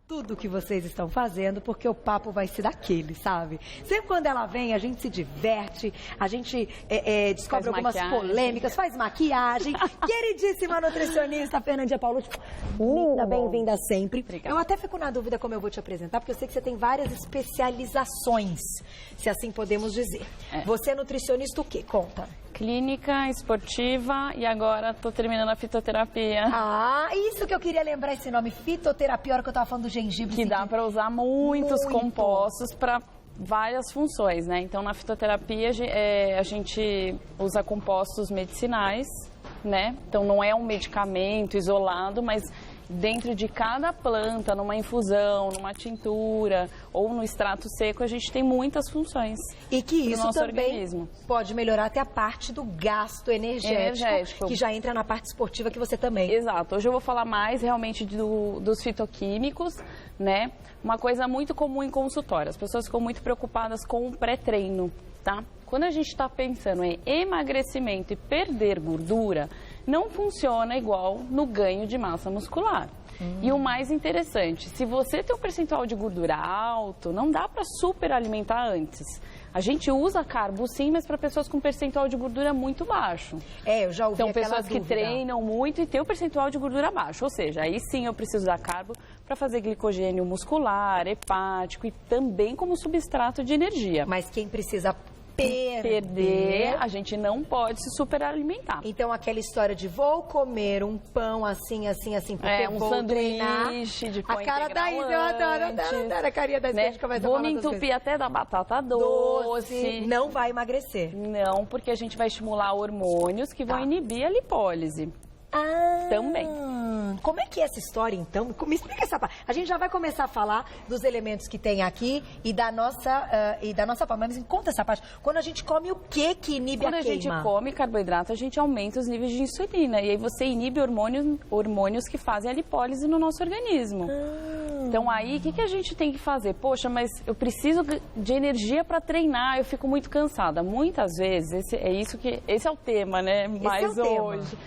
tudo que vocês estão fazendo, porque o papo vai ser daquele, sabe? Sempre quando ela vem, a gente se diverte, a gente descobre algumas polêmicas, faz maquiagem. Queridíssima nutricionista Fernandinha Paulucci, linda, bem-vinda sempre. Obrigada. Eu até fico na dúvida como eu vou te apresentar, porque eu sei que você tem várias especializações, se assim podemos dizer. Você é nutricionista o quê? Conta. Clínica, esportiva e agora estou terminando a fitoterapia. Ah, isso que eu queria lembrar, esse nome, fitoterapia, a hora que eu estava falando do gengibre. Que dá para usar muitos compostos para várias funções, né? Então, na fitoterapia, a gente usa compostos medicinais, né? Então, não é um medicamento isolado, mas dentro de cada planta, numa infusão, numa tintura ou no extrato seco, a gente tem muitas funções. E que isso também organismo pode melhorar até a parte do gasto energético, que já entra na parte esportiva que você também. Exato. Hoje eu vou falar mais realmente dos fitoquímicos, né? Uma coisa muito comum em consultório. As pessoas ficam muito preocupadas com o pré-treino, tá? Quando a gente está pensando em emagrecimento e perder gordura, não funciona igual no ganho de massa muscular. E o mais interessante, se você tem um percentual de gordura alto, não dá para superalimentar antes. A gente usa carbo sim, mas para pessoas com percentual de gordura muito baixo. Eu já ouvi Então, aquela pessoas que dúvida. treinam muito e têm o percentual de gordura baixo. Ou seja, aí sim eu preciso dar carbo para fazer glicogênio muscular, hepático e também como substrato de energia. Mas quem precisa perder, a gente não pode se superalimentar. Então, aquela história de vou comer um pão assim, porque um vou sanduíche de pão a cara da Isa, eu adoro a carinha da Isa, né? que a gente começa a Vou falar me entupir até da batata doce. Não vai emagrecer. Não, porque a gente vai estimular hormônios que vão inibir a lipólise. Também. Como é que é essa história, então? Me explica essa parte. A gente já vai começar a falar dos elementos que tem aqui e da nossa palma. Mas conta essa parte. Quando a gente come o que inibe a queima? Quando a gente come carboidrato, a gente aumenta os níveis de insulina. E aí você inibe hormônios que fazem a lipólise no nosso organismo. Então aí, o que a gente tem que fazer? Poxa, mas eu preciso de energia para treinar, eu fico muito cansada. Muitas vezes, esse é o tema, né? Mas hoje...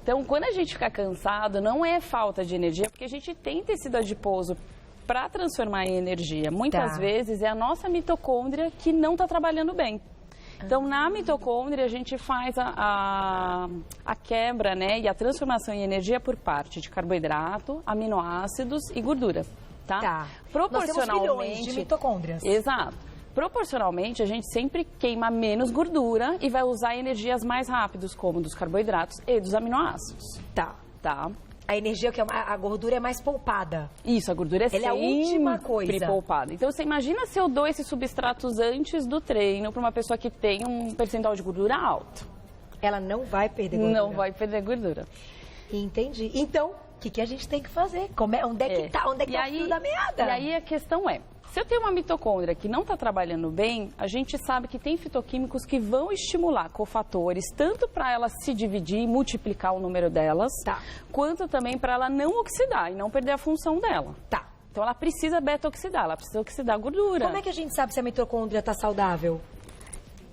Então, quando a gente fica cansado, não é falta de energia, porque a gente tem tecido adiposo para transformar em energia. Muitas vezes é a nossa mitocôndria que não está trabalhando bem. Então, na mitocôndria, a gente faz a quebra, né, e a transformação em energia por parte de carboidrato, aminoácidos e gordura. Tá? Proporcionalmente. Nós temos milhões de mitocôndrias. Exato. Proporcionalmente, a gente sempre queima menos gordura e vai usar energias mais rápidas, como dos carboidratos e dos aminoácidos. Tá. A energia, a gordura é mais poupada. Isso, a gordura é sempre a última coisa poupada. Então, você imagina se eu dou esses substratos antes do treino para uma pessoa que tem um percentual de gordura alto. Ela não vai perder gordura. Não vai perder gordura. Entendi. Então, o que a gente tem que fazer? Onde é que tá o fio da meada? E aí a questão é, se eu tenho uma mitocôndria que não está trabalhando bem, a gente sabe que tem fitoquímicos que vão estimular cofatores, tanto para ela se dividir e multiplicar o número delas, quanto também para ela não oxidar e não perder a função dela. Então ela precisa beta-oxidar, ela precisa oxidar gordura. Como é que a gente sabe se a mitocôndria está saudável?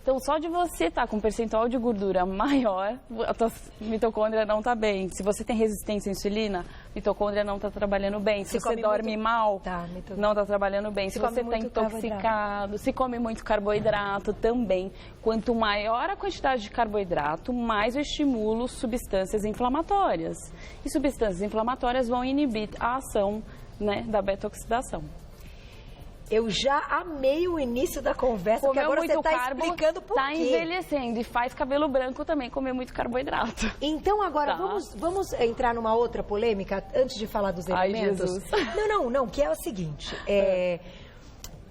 Então, só de você estar com um percentual de gordura maior, a tua mitocôndria não está bem. Se você tem resistência à insulina, a mitocôndria não está trabalhando bem. Se você dorme mal, não está trabalhando bem. Se você está intoxicado, se come muito carboidrato também. Quanto maior a quantidade de carboidrato, mais eu estimulo substâncias inflamatórias. E substâncias inflamatórias vão inibir a ação, né, da beta-oxidação. Eu já amei o início da conversa, porque agora você está explicando por quê. Está envelhecendo e faz cabelo branco também, comer muito carboidrato. Então agora vamos entrar numa outra polêmica, antes de falar dos elementos. Jesus. Não, que é o seguinte,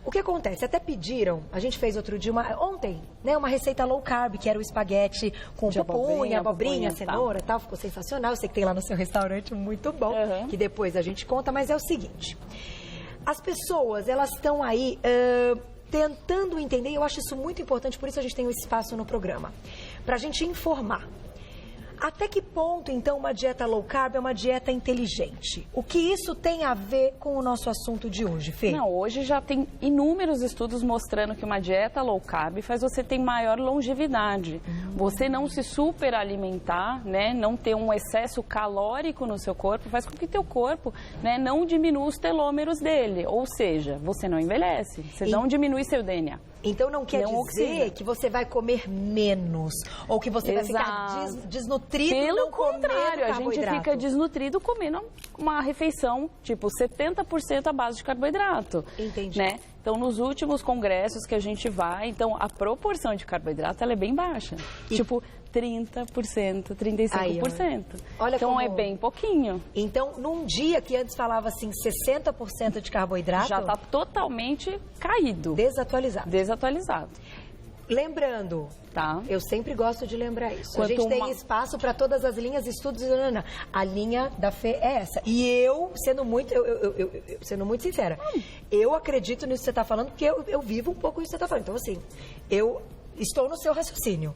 o que acontece? Até pediram, a gente fez outro dia, ontem, né, uma receita low carb, que era o espaguete com pupunha, abobrinha, cenoura e tal, ficou sensacional. Eu sei que tem lá no seu restaurante, muito bom, que depois a gente conta, mas é o seguinte... As pessoas, elas estão aí tentando entender, e eu acho isso muito importante, por isso a gente tem um espaço no programa, para a gente informar. Até que ponto, então, uma dieta low carb é uma dieta inteligente? O que isso tem a ver com o nosso assunto de hoje, Fê? Não, hoje já tem inúmeros estudos mostrando que uma dieta low carb faz você ter maior longevidade. Você não se superalimentar, né, não ter um excesso calórico no seu corpo, faz com que teu corpo, né, não diminua os telômeros dele. Ou seja, você não envelhece, você não diminui seu DNA. Então não quer dizer que você vai comer menos ou que você vai ficar desnutrido. Pelo contrário, a gente fica desnutrido comendo uma refeição tipo 70% à base de carboidrato. Entendi. Né? Então, nos últimos congressos que a gente vai, então a proporção de carboidrato ela é bem baixa. Tipo 30%, 35%. Aí, olha então como... é bem pouquinho. Então, num dia que antes falava assim 60% de carboidrato... Já está totalmente caído. Desatualizado. Lembrando, tá? Eu sempre gosto de lembrar isso. A gente tem espaço para todas as linhas, estudos. A linha da Fê é essa. E eu, sendo muito sincera, eu acredito nisso que você está falando, porque eu vivo um pouco isso que você está falando. Então, assim, eu estou no seu raciocínio.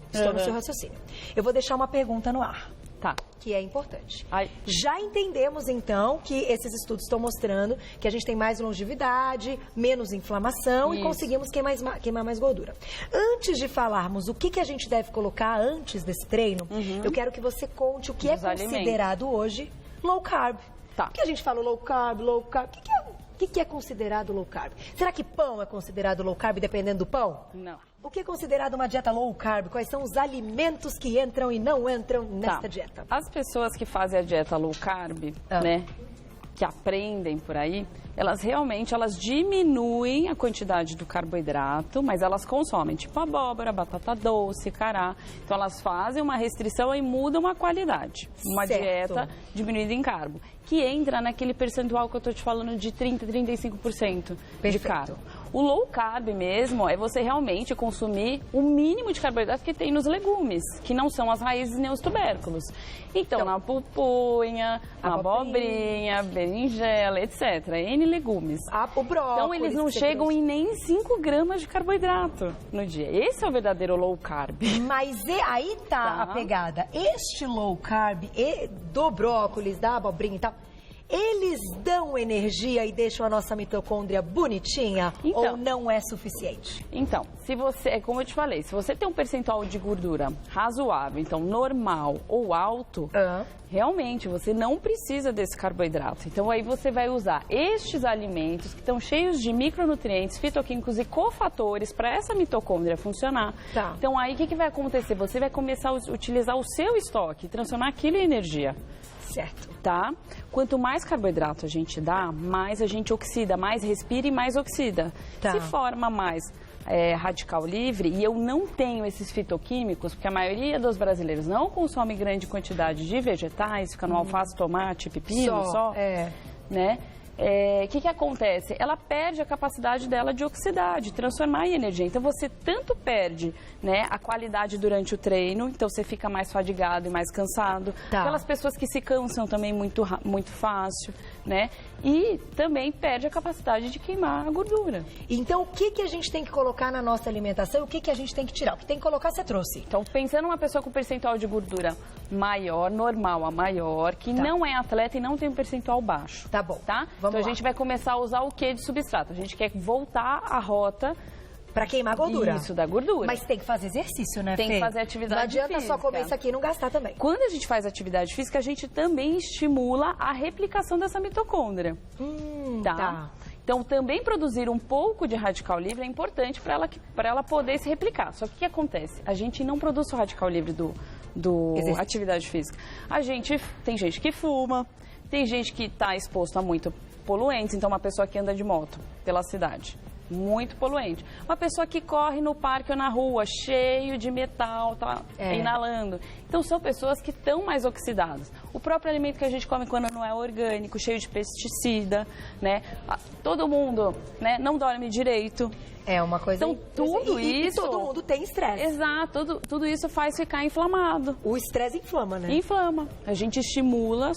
Eu vou deixar uma pergunta no ar. Tá. Que é importante. Já entendemos, então, que esses estudos estão mostrando que a gente tem mais longevidade, menos inflamação e conseguimos queimar mais gordura. Antes de falarmos o que a gente deve colocar antes desse treino, eu quero que você conte o que é considerado hoje low carb. Tá. Porque a gente fala low carb. O que é considerado low carb? Será que pão é considerado low carb dependendo do pão? Não. O que é considerado uma dieta low carb? Quais são os alimentos que entram e não entram nesta dieta? As pessoas que fazem a dieta low carb, né, que aprendem por aí, elas realmente diminuem a quantidade do carboidrato, mas elas consomem tipo abóbora, batata doce, cará. Então elas fazem uma restrição e mudam a qualidade. Uma dieta diminuída em carbo, que entra naquele percentual que eu estou te falando de 30%, 35% de carbo. O low carb mesmo é você realmente consumir o mínimo de carboidrato que tem nos legumes, que não são as raízes nem os tubérculos. Então na pupunha, na abobrinha, berinjela, etc. N legumes. O brócolis. Então eles não chegam em nem 5 gramas de carboidrato no dia. Esse é o verdadeiro low carb. Mas aí tá a pegada. Este low carb do brócolis, da abobrinha e tal, eles dão energia e deixam a nossa mitocôndria bonitinha ou não é suficiente? Então, se você, como eu te falei, se você tem um percentual de gordura razoável, então normal ou alto, realmente você não precisa desse carboidrato. Então aí você vai usar estes alimentos que estão cheios de micronutrientes, fitoquímicos e cofatores para essa mitocôndria funcionar. Tá. Então aí o que vai acontecer? Você vai começar a utilizar o seu estoque, transformar aquilo em energia. Certo. Tá? Quanto mais carboidrato a gente dá, mais a gente oxida, mais respira e mais oxida. Tá. Se forma mais radical livre, e eu não tenho esses fitoquímicos, porque a maioria dos brasileiros não consome grande quantidade de vegetais, fica no alface, tomate, pepino só, né? Que acontece? Ela perde a capacidade dela de oxidar, de transformar em energia. Então, você tanto perde, né, a qualidade durante o treino, então você fica mais fadigado e mais cansado. Tá. Aquelas pessoas que se cansam também muito fácil, né? E também perde a capacidade de queimar a gordura. Então, o que a gente tem que colocar na nossa alimentação? O que a gente tem que tirar? O que tem que colocar, você trouxe. Então, pensando numa pessoa com percentual de gordura maior, normal a maior, que não é atleta e não tem um percentual baixo. Tá bom. Tá? Então, a gente vai começar a usar o que de substrato? A gente quer voltar à rota para queimar gordura. Isso, da gordura. Mas tem que fazer exercício, né, Fê? Tem que fazer atividade física. Não adianta só comer isso aqui e não gastar também. Quando a gente faz atividade física, a gente também estimula a replicação dessa mitocôndria. Tá? Então, também produzir um pouco de radical livre é importante para ela poder se replicar. Só que o que acontece? A gente não produz o radical livre do atividade física. Tem gente que fuma, tem gente que está exposto a muito poluentes. Então, uma pessoa que anda de moto pela cidade, muito poluente. Uma pessoa que corre no parque ou na rua, cheio de metal, tá inalando. Então, são pessoas que estão mais oxidadas. O próprio alimento que a gente come quando não é orgânico, cheio de pesticida, né? Todo mundo, né, não dorme direito. É uma coisa... Então, tudo isso... E todo mundo tem estresse. Exato. Tudo isso faz ficar inflamado. O estresse inflama, né? Inflama. A gente estimula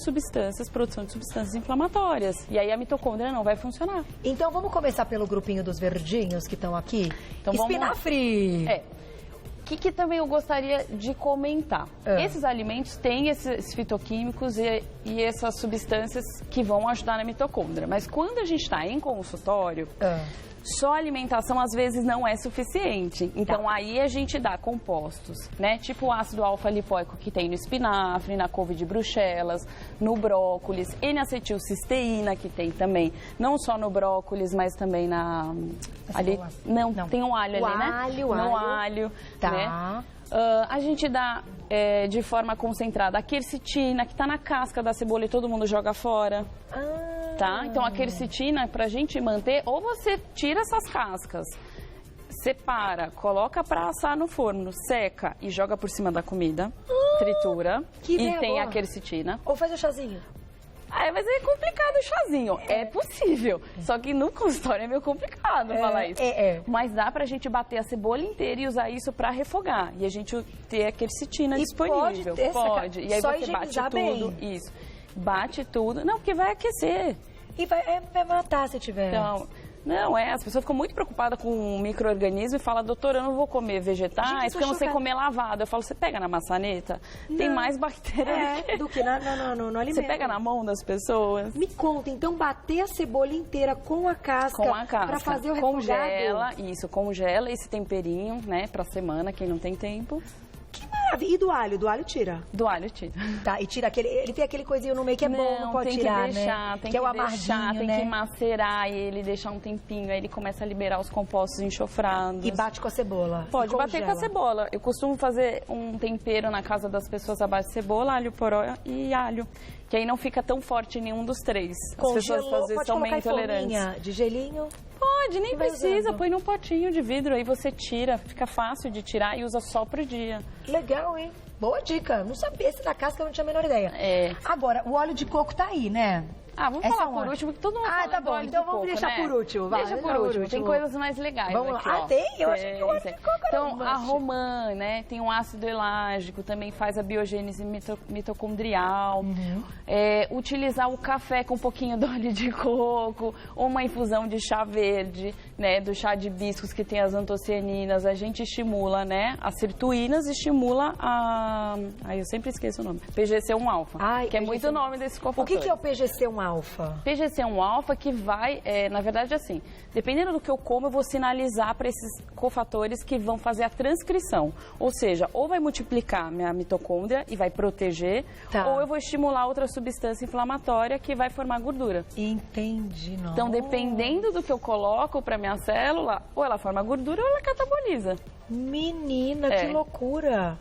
produção de substâncias inflamatórias. E aí a mitocôndria não vai funcionar. Então, vamos começar pelo grupinho dos verdinhos que estão aqui? Então, espinafre! que também eu gostaria de comentar? Esses alimentos têm esses fitoquímicos e essas substâncias que vão ajudar na mitocôndria. Mas quando a gente está em consultório, só a alimentação às vezes não é suficiente. Então aí a gente dá compostos, né? Tipo o ácido alfa-lipoico que tem no espinafre, na couve de Bruxelas, no brócolis, N-acetilcisteína que tem também, não só no brócolis, mas também na... Ali, não, tem um alho ali, né? No alho, né? A gente dá de forma concentrada a quercetina, que está na casca da cebola e todo mundo joga fora. Tá? Então a quercetina, pra gente manter, ou você tira essas cascas, separa, coloca pra assar no forno, seca e joga por cima da comida, tritura, e tem a quercetina. Ou faz o chazinho. Mas é complicado o chazinho. É possível. Só que no consultório é meio complicado falar isso. Mas dá pra gente bater a cebola inteira e usar isso pra refogar. E a gente ter a quercetina disponível. Pode. E aí só você bate tudo. Bem. Isso. Bate tudo. Não, porque vai aquecer. E vai matar se tiver. Então, não, as pessoas ficam muito preocupadas com o micro-organismo e falam, doutora, eu não vou comer vegetais porque eu não sei comer lavado. Eu falo, você pega na maçaneta? Não. Tem mais bactéria do que no alimento. Você pega na mão das pessoas. Me conta, então, bater a cebola inteira com a casca para fazer o refogado? Congela esse temperinho, né, pra semana, quem não tem tempo. Que maravilha. E do alho? Do alho tira? Do alho tira. Tá, e tira aquele... Ele tem aquele coisinho no meio que é bom, não pode tirar, né? Tem que o amarguinho, tem que macerar ele, deixar um tempinho, aí ele começa a liberar os compostos enxofrados. E bate com a cebola? Pode bater com a cebola. Eu costumo fazer um tempero na casa das pessoas à base de cebola, alho poró e alho. Que aí não fica tão forte em nenhum dos três. As pessoas às vezes são meio intolerantes. De gelinho? Pode, nem precisa. Põe num potinho de vidro, aí você tira. Fica fácil de tirar e usa só pro dia. Legal, hein? Boa dica. Não sabia. Esse da casca eu não tinha a menor ideia. Agora, o óleo de coco tá aí, né? Vamos falar por último, que todo mundo fala tá bom. Então vamos deixar por último. Deixa por último. Tem coisas mais legais. Vamos lá. Tem? Eu acho que o óleo de coco Então, a romã, né? Tem um ácido elágico, também faz a biogênese mitocondrial. Utilizar o café com um pouquinho de óleo de coco, ou uma infusão de chá verde, né? Do chá de hibiscos, que tem as antocianinas. A gente estimula, né? As sirtuínas, estimula a... eu sempre esqueço o nome. PGC1-alfa, que é muito o nome desse cofator. O que é o PGC1-alfa? PGC1-alfa que vai, na verdade, assim, dependendo do que eu como, eu vou sinalizar para esses cofatores que vão fazer a transcrição. Ou seja, ou vai multiplicar minha mitocôndria e vai proteger, ou eu vou estimular outra substância inflamatória que vai formar gordura. Entendi, não. Então, dependendo do que eu coloco para minha célula, ou ela forma gordura ou ela cataboliza. Menina, que loucura!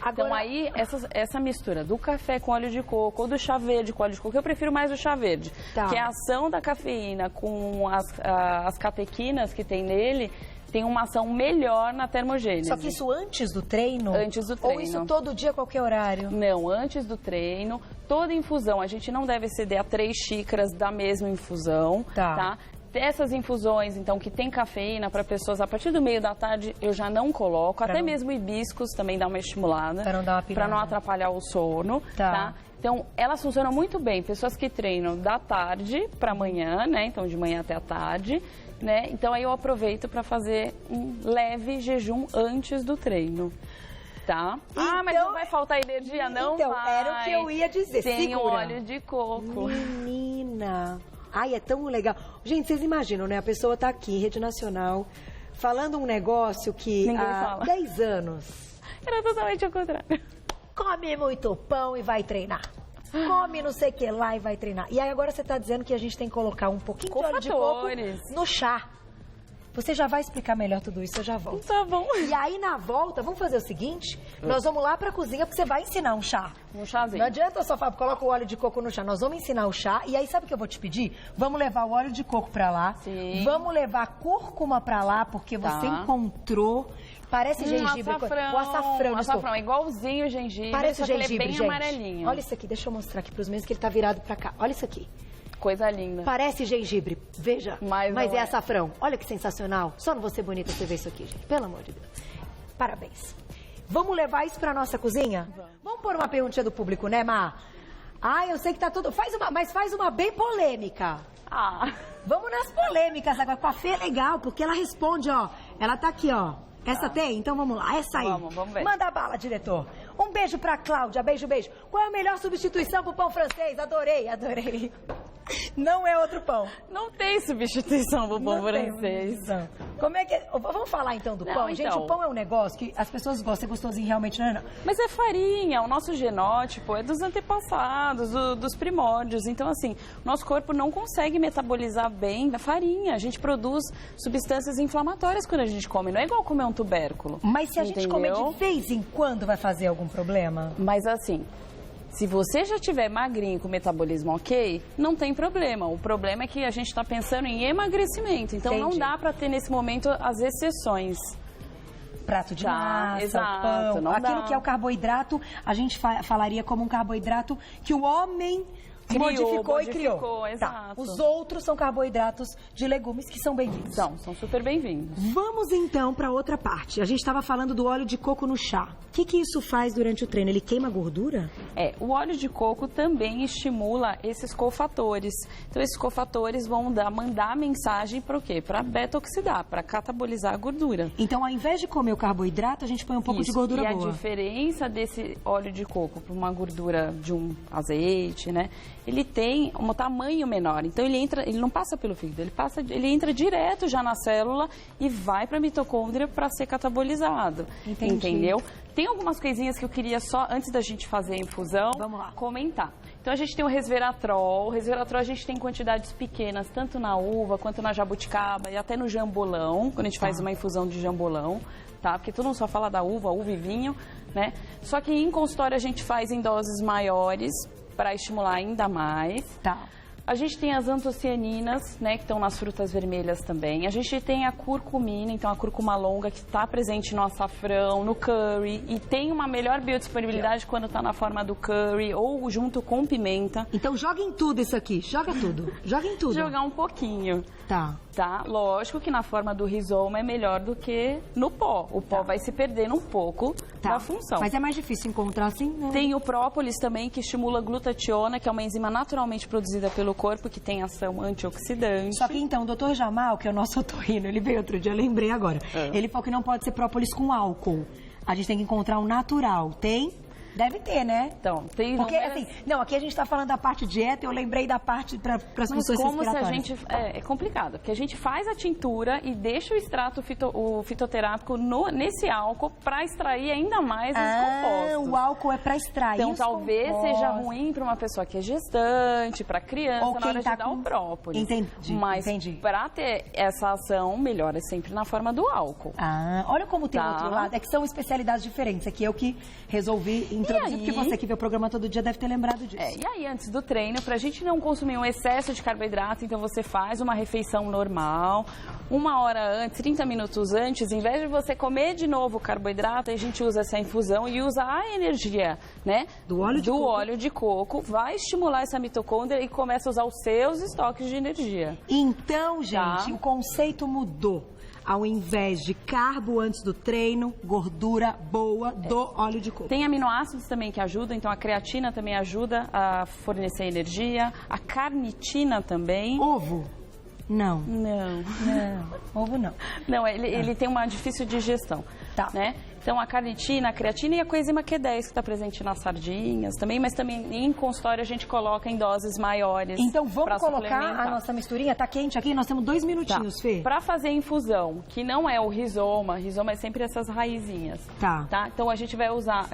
Agora... Então aí, essa mistura do café com óleo de coco ou do chá verde com óleo de coco, eu prefiro mais o chá verde, que é a ação da cafeína com as catequinas que tem nele, tem uma ação melhor na termogênese. Só que isso antes do treino? Antes do treino. Ou isso todo dia, qualquer horário? Não, antes do treino. Toda infusão, a gente não deve exceder a 3 xícaras da mesma infusão, tá? Essas infusões, então, que tem cafeína para pessoas a partir do meio da tarde, eu já não coloco. Até mesmo hibiscos também dá uma estimulada. Para não dar uma pirada. Para não atrapalhar o sono, tá? Então, elas funcionam muito bem. Pessoas que treinam da tarde para manhã, né? Então, de manhã até a tarde, né? Então, aí eu aproveito para fazer um leve jejum antes do treino. Tá? Então, mas não vai faltar energia, não vai. Então, era o que eu ia dizer. Tem óleo de coco. Menina... Ai, é tão legal. Gente, vocês imaginam, né? A pessoa tá aqui, em rede nacional, falando um negócio que há 10 anos... Era totalmente ao contrário. Come muito pão e vai treinar. Come não sei o que lá e vai treinar. E aí agora você tá dizendo que a gente tem que colocar um pouquinho de óleo de coco no chá. Você já vai explicar melhor tudo isso, eu já volto. Tá bom. E aí, na volta, vamos fazer o seguinte? Nós vamos lá pra cozinha, porque você vai ensinar um chá. Um chazinho. Não adianta só falar, coloca o óleo de coco no chá. Nós vamos ensinar o chá. E aí, sabe o que eu vou te pedir? Vamos levar o óleo de coco pra lá. Sim. Vamos levar a cúrcuma pra lá, porque você encontrou... Parece gengibre. Açafrão. O açafrão. O açafrão, é igualzinho o gengibre, parece só que gengibre, ele é bem gente. Amarelinho. Olha isso aqui, deixa eu mostrar aqui pros meus que ele tá virado pra cá. Olha isso aqui. Coisa linda. Parece gengibre, veja. Mas é açafrão. Olha que sensacional. Só não vou ser bonita você ver isso aqui, gente. Pelo amor de Deus. Parabéns. Vamos levar isso pra nossa cozinha? Vamos pôr uma perguntinha do público, né, Má? Eu sei que tá tudo... Mas faz uma bem polêmica. Vamos nas polêmicas agora. Com a Fê é legal, porque ela responde, ó. Ela tá aqui, ó. Essa tem? Então vamos lá, essa aí. Vamos ver. Manda bala, diretor. Um beijo pra Cláudia, beijo. Qual é a melhor substituição pro pão francês? Adorei. Não é outro pão. Não tem substituição pro pão francês. Como é que é? Vamos falar então do pão? Gente, o pão é um negócio que as pessoas gostam, é gostosinho realmente, não. Mas é farinha, o nosso genótipo é dos antepassados, dos primórdios. Então, assim, nosso corpo não consegue metabolizar bem a farinha. A gente produz substâncias inflamatórias quando a gente come. Não é igual comer um tubérculo. Mas se a gente comer de vez em quando, vai fazer algum problema? Mas assim, se você já tiver magrinho com metabolismo ok, não tem problema. O problema é que a gente está pensando em emagrecimento. Então não dá para ter nesse momento as exceções. Prato de massa, pão, não aquilo dá. que é o carboidrato, a gente falaria como um carboidrato que o homem modificou e criou. Exato. Tá. Os outros são carboidratos de legumes que são bem-vindos. São super bem-vindos. Vamos então para outra parte. A gente estava falando do óleo de coco no chá. O que isso faz durante o treino? Ele queima a gordura? O óleo de coco também estimula esses cofatores. Então, esses cofatores vão mandar mensagem para o quê? Para beta-oxidar, para catabolizar a gordura. Então, ao invés de comer o carboidrato, a gente põe um pouco de gordura boa. E a diferença desse óleo de coco para uma gordura de um azeite, né? Ele tem um tamanho menor. Então, ele não passa pelo fígado, ele entra direto já na célula e vai para a mitocôndria para ser catabolizado. Entendi. Entendeu? Tem algumas coisinhas que eu queria só, antes da gente fazer a infusão, comentar. Então, a gente tem o resveratrol. O resveratrol a gente tem quantidades pequenas, tanto na uva, quanto na jabuticaba e até no jambolão, quando a gente faz uma infusão de jambolão, tá? Porque todo mundo só fala da uva e vinho, né? Só que em consultório a gente faz em doses maiores, para estimular ainda mais. Tá. A gente tem as antocianinas, né, que estão nas frutas vermelhas também. A gente tem a curcumina, então a cúrcuma longa, que está presente no açafrão, no curry. E tem uma melhor biodisponibilidade quando está na forma do curry ou junto com pimenta. Então joga em tudo isso aqui, joga tudo. Joga em tudo. Jogar um pouquinho. Tá. Lógico que na forma do rizoma é melhor do que no pó. O pó vai se perdendo um pouco da função. Mas é mais difícil encontrar assim, né? Tem o própolis também, que estimula a glutationa, que é uma enzima naturalmente produzida pelo corpo, que tem ação antioxidante. Só que então, o doutor Jamal, que é o nosso otorrino, ele veio outro dia, eu lembrei agora. Ele falou que não pode ser própolis com álcool. A gente tem que encontrar um natural. Tem? Deve ter, né? Então, tem... Porque, assim, não, aqui a gente tá falando da parte dieta, eu lembrei da parte para as funções respiratórias. Mas como se a gente... É complicado, porque a gente faz a tintura e deixa o extrato fitoterápico nesse álcool para extrair ainda mais os compostos. O álcool é para extrair então, os talvez compostos. seja ruim para uma pessoa que é gestante, para criança, ou na hora de dar o própolis. Entendi, mas para ter essa ação, melhor é sempre na forma do álcool. Olha como tem outro lado. É que são especialidades diferentes. Aqui eu que resolvi introduzir, porque você que vê o programa todo dia deve ter lembrado disso. E aí, antes do treino, pra gente não consumir um excesso de carboidrato, então você faz uma refeição normal, 1 hora antes, 30 minutos antes, em vez de você comer de novo o carboidrato, a gente usa essa infusão e usa a energia, né? Do óleo de coco, vai estimular essa mitocôndria e começa a usar os seus estoques de energia. Então, gente, o conceito mudou. Ao invés de carbo antes do treino, gordura boa do óleo de coco. Tem aminoácidos também que ajudam, então a creatina também ajuda a fornecer energia, a carnitina também. Ovo? Não. Ovo não. Não, ele tem uma difícil digestão, né? Então, a carnitina, a creatina e a coenzima Q10, que está presente nas sardinhas também, mas também em consultório a gente coloca em doses maiores. Então, vamos colocar a nossa misturinha? Tá quente aqui? Nós temos 2 minutinhos, Fê. Para fazer a infusão, que não é o rizoma é sempre essas raizinhas. Tá? Então, a gente vai usar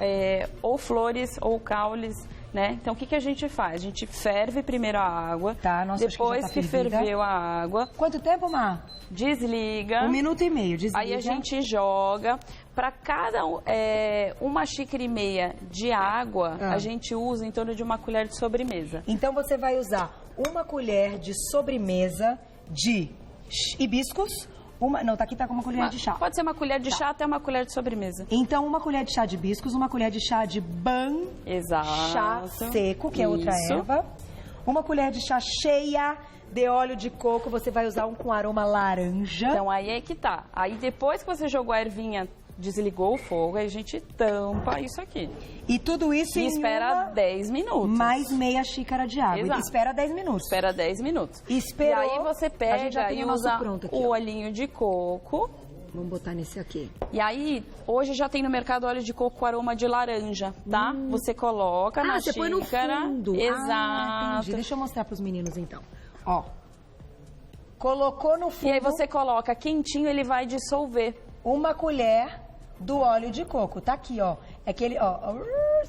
ou flores ou caules, né? Então, o que a gente faz? A gente ferve primeiro a água, depois que ferveu a água... Quanto tempo, Mar? Desliga. 1 minuto e meio, desliga. Aí a gente joga. Para cada 1,5 xícaras de água, a gente usa em torno de 1 colher de sobremesa. Então você vai usar 1 colher de sobremesa de hibiscos. Aqui tá com 1 colher de chá. Pode ser 1 colher de chá até 1 colher de sobremesa. Então, 1 colher de chá de hibiscos, 1 colher de chá de chá seco, que é outra erva. 1 colher de chá cheia de óleo de coco, você vai usar um com aroma laranja. Então, aí é que tá. Aí, depois que você jogou a ervinha, desligou o fogo, aí a gente tampa isso aqui. E tudo isso e espera 10 minutos. Mais meia xícara de água. Exato. Espera 10 minutos. Espera 10 minutos. Esperou. E aí você pega e usa o olhinho de coco, Vamos botar nesse aqui. E aí, hoje já tem no mercado óleo de coco com aroma de laranja, tá? Você coloca na você xícara. põe no fundo. Exato. Entendi. Deixa eu mostrar pros meninos, então. Ó. Colocou no fundo. E aí você coloca quentinho, ele vai dissolver. Uma colher do óleo de coco. Tá aqui, ó. É que ele, ó,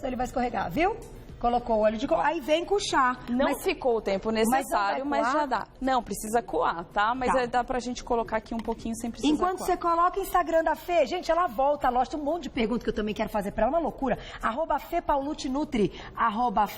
ele vai escorregar, viu? Colocou o óleo de coco, aí vem com o chá. Não ficou o tempo necessário, mas já dá. Não, precisa coar, tá? Mas Tá. dá pra gente colocar aqui um pouquinho sem precisar Enquanto coar. você coloca o Instagram da Fê, gente, ela volta, lógico, tem um monte de perguntas que eu também quero fazer pra ela, uma loucura. @FePaulutinutri,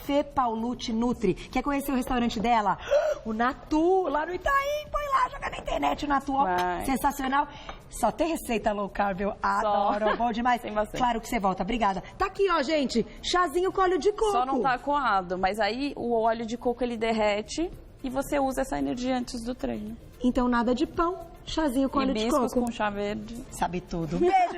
@FePaulutinutri. Quer conhecer o restaurante dela? O Natu, lá no Itaim, põe lá, joga na internet o Natu, ó, Vai. sensacional. Só tem receita low carb, eu adoro, bom demais. Tem bastante. Claro que você volta, obrigada. Tá aqui, ó, gente, chazinho com óleo de coco. Só não tá coado, mas aí o óleo de coco ele derrete e você usa essa energia antes do treino. Então nada de pão, chazinho com óleo de Hibiscos coco. com chá verde. Sabe tudo. Beijo,